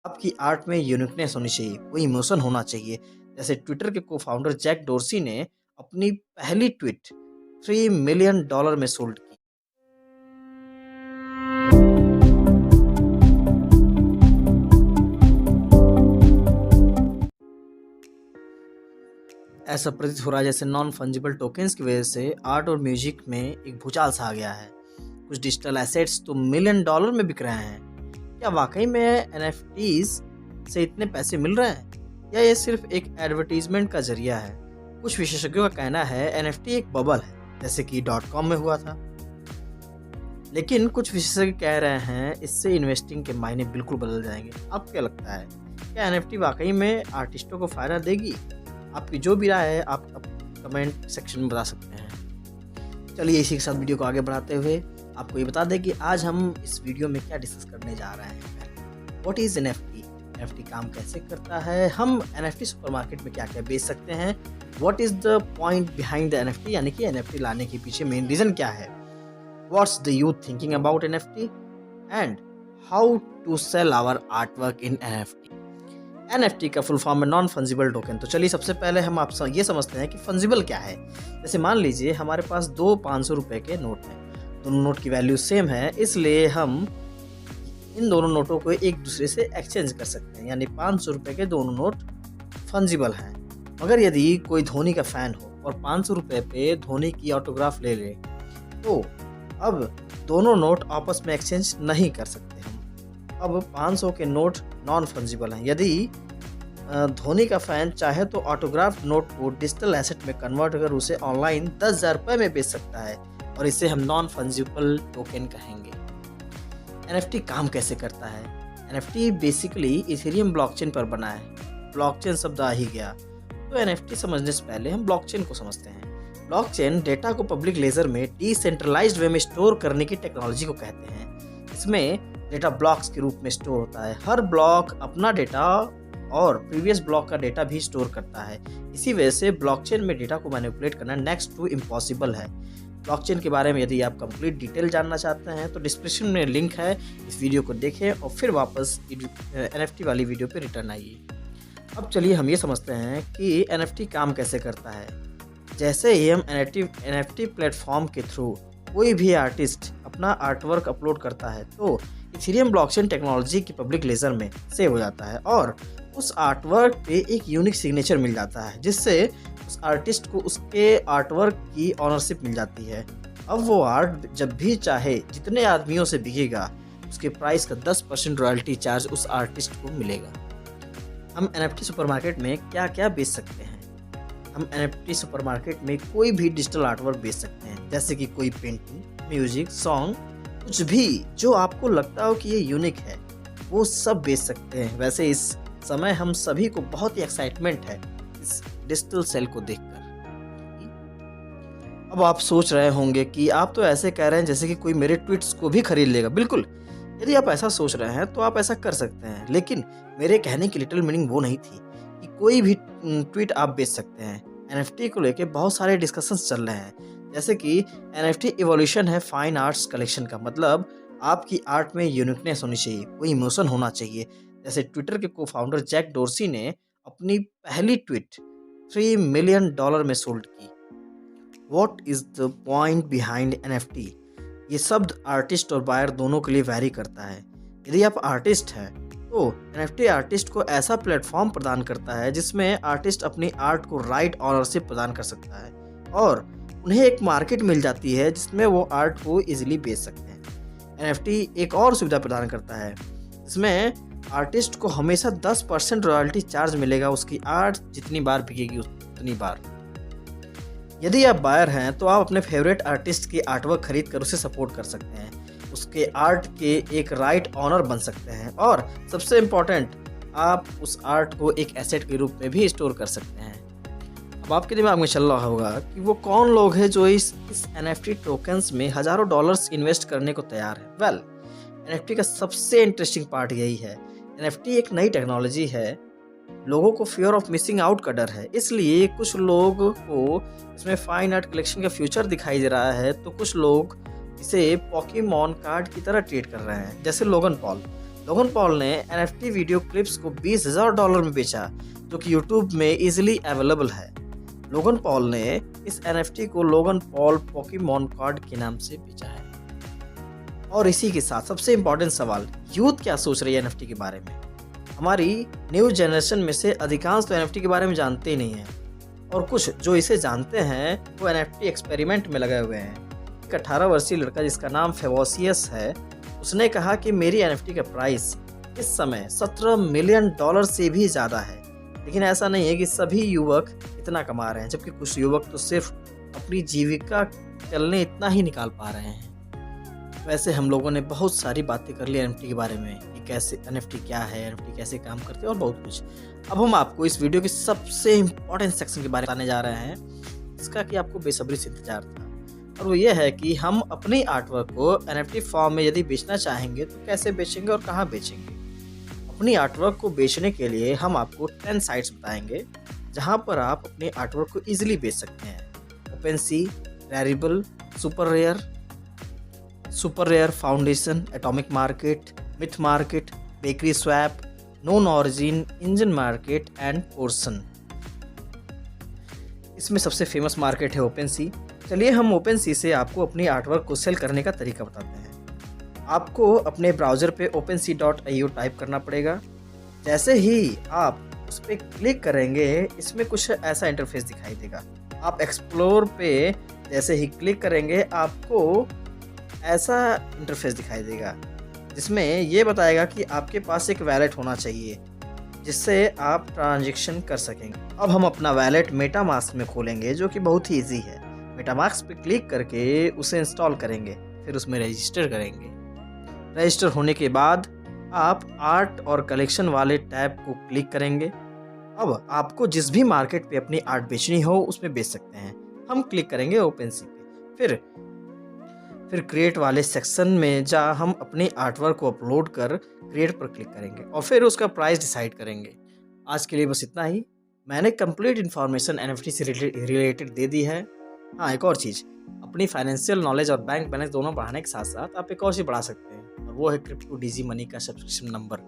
आपकी आर्ट में यूनिकनेस होनी चाहिए, कोई इमोशन होना चाहिए। जैसे ट्विटर के को-फाउंडर जैक डोर्सी ने अपनी पहली ट्वीट $3 मिलियन में सोल्ड की। ऐसा प्रतीत हो रहा है जैसे नॉन फंजिबल टोकन्स की वजह से आर्ट और म्यूजिक में एक भूचाल सा आ गया है। कुछ डिजिटल एसेट्स तो $1 मिलियन में बिक रहे हैं। क्या वाकई में एनएफटीज से इतने पैसे मिल रहे हैं या ये सिर्फ एक एडवर्टीजमेंट का जरिया है? कुछ विशेषज्ञों का कहना है एनएफटी एक बबल है, जैसे कि .com में हुआ था। लेकिन कुछ विशेषज्ञ कह रहे हैं इससे इन्वेस्टिंग के मायने बिल्कुल बदल जाएंगे। आपको क्या लगता है, क्या एनएफटी वाकई में आर्टिस्टों को फायदा देगी? आपकी जो भी राय है आप कमेंट सेक्शन में बता सकते हैं। चलिए इसी के साथ वीडियो को आगे बढ़ाते हुए आपको ये बता दें कि आज हम इस वीडियो में क्या डिस्कस करने जा रहे हैं। What is NFT? एनएफटी काम कैसे करता है? हम एनएफटी सुपरमार्केट में क्या क्या बेच सकते हैं? What is the point behind the NFT, यानी कि एनएफटी लाने के पीछे मेन रीजन क्या है? What's the youth thinking about NFT and how to sell our artwork in NFT. NFT का फुल फॉर्म है नॉन फंजिबल टोकन। तो चलिए सबसे पहले हम आप ये समझते हैं कि फंजिबल क्या है। जैसे मान लीजिए हमारे पास दो 500 रुपए के नोट हैं, दोनों नोट की वैल्यू सेम है, इसलिए हम इन दोनों नोटों को एक दूसरे से एक्सचेंज कर सकते हैं, यानी 500 रुपए के दोनों नोट फंजिबल हैं। मगर यदि कोई धोनी का फैन हो और 500 रुपए पे धोनी की ऑटोग्राफ ले ले, तो अब दोनों नोट आपस में एक्सचेंज नहीं कर सकते हम। अब 500 के नोट नॉन फंजिबल हैं। यदि धोनी का फैन चाहे तो ऑटोग्राफ नोट को डिजिटल एसेट में कन्वर्ट कर उसे ऑनलाइन 10,000 रुपये में बेच सकता है और इसे हम नॉन फंजिबल टोकन कहेंगे। एनएफटी काम कैसे करता है? एनएफटी बेसिकली इथेरियम ब्लॉकचेन पर बना है। ब्लॉकचेन शब्द आ ही गया तो एनएफटी समझने से पहले हम ब्लॉकचेन को समझते हैं। ब्लॉकचेन डेटा को पब्लिक लेजर में डिसेंट्रलाइज्ड वे में स्टोर करने की टेक्नोलॉजी को कहते हैं। इसमें डेटा ब्लॉक्स के रूप में स्टोर होता है। हर ब्लॉक अपना डेटा और प्रीवियस ब्लॉक का डेटा भी स्टोर करता है। इसी वजह से ब्लॉकचेन में डेटा को मैनिपुलेट करना नेक्स्ट टू इम्पॉसिबल है। ब्लॉकचेन के बारे में यदि आप कंप्लीट डिटेल जानना चाहते हैं तो डिस्क्रिप्शन में लिंक है, इस वीडियो को देखें और फिर वापस एनएफटी वाली वीडियो पे रिटर्न आइए। अब चलिए हम ये समझते हैं कि एनएफटी काम कैसे करता है। जैसे ही हम एनएफटी प्लेटफॉर्म के थ्रू कोई भी आर्टिस्ट अपना आर्टवर्क अपलोड करता है तो इथेरियम ब्लॉकचेन टेक्नोलॉजी की पब्लिक लेजर में सेव हो जाता है और उस आर्टवर्क पे एक यूनिक सिग्नेचर मिल जाता है, जिससे उस आर्टिस्ट को उसके आर्टवर्क की ऑनरशिप मिल जाती है। अब वो आर्ट जब भी चाहे जितने आदमियों से बिकेगा उसके प्राइस का 10% रॉयल्टी चार्ज उस आर्टिस्ट को मिलेगा। हम एनएफटी सुपरमार्केट में क्या क्या बेच सकते हैं? हम एनएफटी सुपरमार्केट में कोई भी डिजिटल आर्टवर्क बेच सकते हैं, जैसे कि कोई पेंटिंग, म्यूजिक, सॉन्ग, कुछ भी जो आपको लगता हो कि ये यूनिक है वो सब बेच सकते हैं। वैसे इस समय हम सभी को बहुत ही एक्साइटमेंट है इस डिजिटल सेल को देखकर। अब आप सोच रहे होंगे कि आप तो ऐसे कह रहे हैं जैसे कि कोई मेरे ट्वीट्स को भी खरीद लेगा। बिल्कुल, यदि आप ऐसा सोच रहे हैं तो आप ऐसा कर सकते हैं, लेकिन मेरे कहने की लिटिल मीनिंग वो नहीं थी कि कोई भी ट्वीट आप बेच सकते हैं। एनएफटी को लेके बहुत सारे डिस्कशंस चल रहे हैं, जैसे कि एनएफटी इवोल्यूशन है फाइन आर्ट्स कलेक्शन का। मतलब आपकी आर्ट में यूनिकनेस होनी चाहिए, कोई इमोशन होना चाहिए। जैसे ट्विटर के को-फाउंडर जैक डोर्सी ने अपनी पहली ट्वीट $3 मिलियन में सोल्ड की। What is the point behind NFT? ये शब्द आर्टिस्ट और बायर दोनों के लिए वैरी करता है। यदि आप आर्टिस्ट हैं तो एनएफटी आर्टिस्ट को ऐसा प्लेटफॉर्म प्रदान करता है जिसमें आर्टिस्ट अपनी आर्ट को राइट ऑनरशिप प्रदान कर सकता है और उन्हें एक मार्केट मिल जाती है जिसमें वो आर्ट को इजीली बेच सकते हैं। एनएफटी एक और सुविधा प्रदान करता है जिसमें आर्टिस्ट को हमेशा 10% रॉयल्टी चार्ज मिलेगा, उसकी आर्ट जितनी बार बिकेगी उतनी बार। यदि आप बायर हैं तो आप अपने फेवरेट आर्टिस्ट की आर्टवर्क खरीद कर उसे सपोर्ट कर सकते हैं, उसके आर्ट के एक राइट ऑनर बन सकते हैं और सबसे इम्पोर्टेंट, आप उस आर्ट को एक एसेट के रूप में भी स्टोर कर सकते हैं। अब आपके दिमाग में चल रहा होगा कि वो कौन लोग हैं जो इस एनएफटी टोकन्स में हजारों डॉलर्स इन्वेस्ट करने को तैयार है। वेल, एनएफटी का सबसे इंटरेस्टिंग पार्ट यही है। एनएफटी एक नई टेक्नोलॉजी है, लोगों को फियर ऑफ मिसिंग आउट का डर है, इसलिए कुछ लोग को इसमें फाइन आर्ट कलेक्शन का फ्यूचर दिखाई दे रहा है तो कुछ लोग इसे पोकेमॉन कार्ड की तरह ट्रीट कर रहे हैं। जैसे लोगन पॉल लोगन पॉल ने NFT वीडियो क्लिप्स को $20,000 में बेचा, जो कि यूट्यूब में इजीली अवेलेबल है। लोगन पॉल ने इस NFT को लोगन पॉल पोकेमॉन कार्ड के नाम से बेचा है। और इसी के साथ सबसे इम्पोर्टेंट सवाल, यूथ क्या सोच रही है NFT के बारे में? हमारी न्यू जनरेशन में से अधिकांश तो NFT के बारे में जानते ही नहीं हैं, और कुछ जो इसे जानते हैं वो NFT एक्सपेरिमेंट में लगे हुए हैं। एक 18 वर्षीय लड़का जिसका नाम फेवोसियस है, उसने कहा कि मेरी NFT का प्राइस इस समय $17 मिलियन से भी ज़्यादा है। लेकिन ऐसा नहीं है कि सभी युवक इतना कमा रहे हैं, जबकि कुछ युवक तो सिर्फ अपनी जीविका चलने इतना ही निकाल पा रहे हैं। वैसे हम लोगों ने बहुत सारी बातें कर ली NFT के बारे में कि कैसे NFT क्या है, NFT कैसे काम करते हैं और बहुत कुछ। अब हम आपको इस वीडियो के सबसे इम्पोर्टेंट सेक्शन के बारे में बताने जा रहे हैं, इसका कि आपको बेसब्री से इंतजार था, और वो ये है कि हम अपनी आर्टवर्क को NFT फॉर्म में यदि बेचना चाहेंगे तो कैसे बेचेंगे और कहाँ बेचेंगे। अपनी आर्टवर्क को बेचने के लिए हम आपको 10 साइट्स बताएंगे जहाँ पर आप अपने आर्टवर्क को ईजिली बेच सकते हैं। OpenSea, Rarible, super rare foundation, atomic market, myth market, bakery swap, known origin, Enjin market and पोर्सन। इसमें सबसे फेमस मार्केट है OpenSea। चलिए हम OpenSea से आपको अपनी आर्टवर्क को सेल करने का तरीका बताते हैं। आपको अपने ब्राउज़र पे OpenSea.io टाइप करना पड़ेगा। जैसे ही आप उस पर क्लिक करेंगे, इसमें कुछ ऐसा इंटरफेस दिखाई देगा। आप एक्सप्लोर पे जैसे ही क्लिक करेंगे, आपको ऐसा इंटरफेस दिखाई देगा जिसमें ये बताएगा कि आपके पास एक वैलेट होना चाहिए जिससे आप ट्रांजैक्शन कर सकेंगे। अब हम अपना वैलेट मेटामास्क में खोलेंगे, जो कि बहुत ही इजी है। मेटामास्क पे क्लिक करके उसे इंस्टॉल करेंगे, फिर उसमें रजिस्टर करेंगे। रजिस्टर होने के बाद आप आर्ट और कलेक्शन वाले टैब को क्लिक करेंगे। अब आपको जिस भी मार्केट पे अपनी आर्ट बेचनी हो उसमें बेच सकते हैं। हम क्लिक करेंगे OpenSea पे, फिर क्रिएट वाले सेक्शन में जहाँ हम अपनी आर्टवर्क को अपलोड कर क्रिएट पर क्लिक करेंगे और फिर उसका प्राइस डिसाइड करेंगे। आज के लिए बस इतना ही। मैंने कंप्लीट इन्फॉर्मेशन NFT से रिलेटेड दे दी है। हाँ, एक और चीज़, अपनी फाइनेंशियल नॉलेज और बैंक बैलेंस दोनों बढ़ाने के साथ साथ आप एक और चीज़ बढ़ा सकते हैं, और वो है क्रिप्टो DG मनी का सब्सक्रिप्शन नंबर।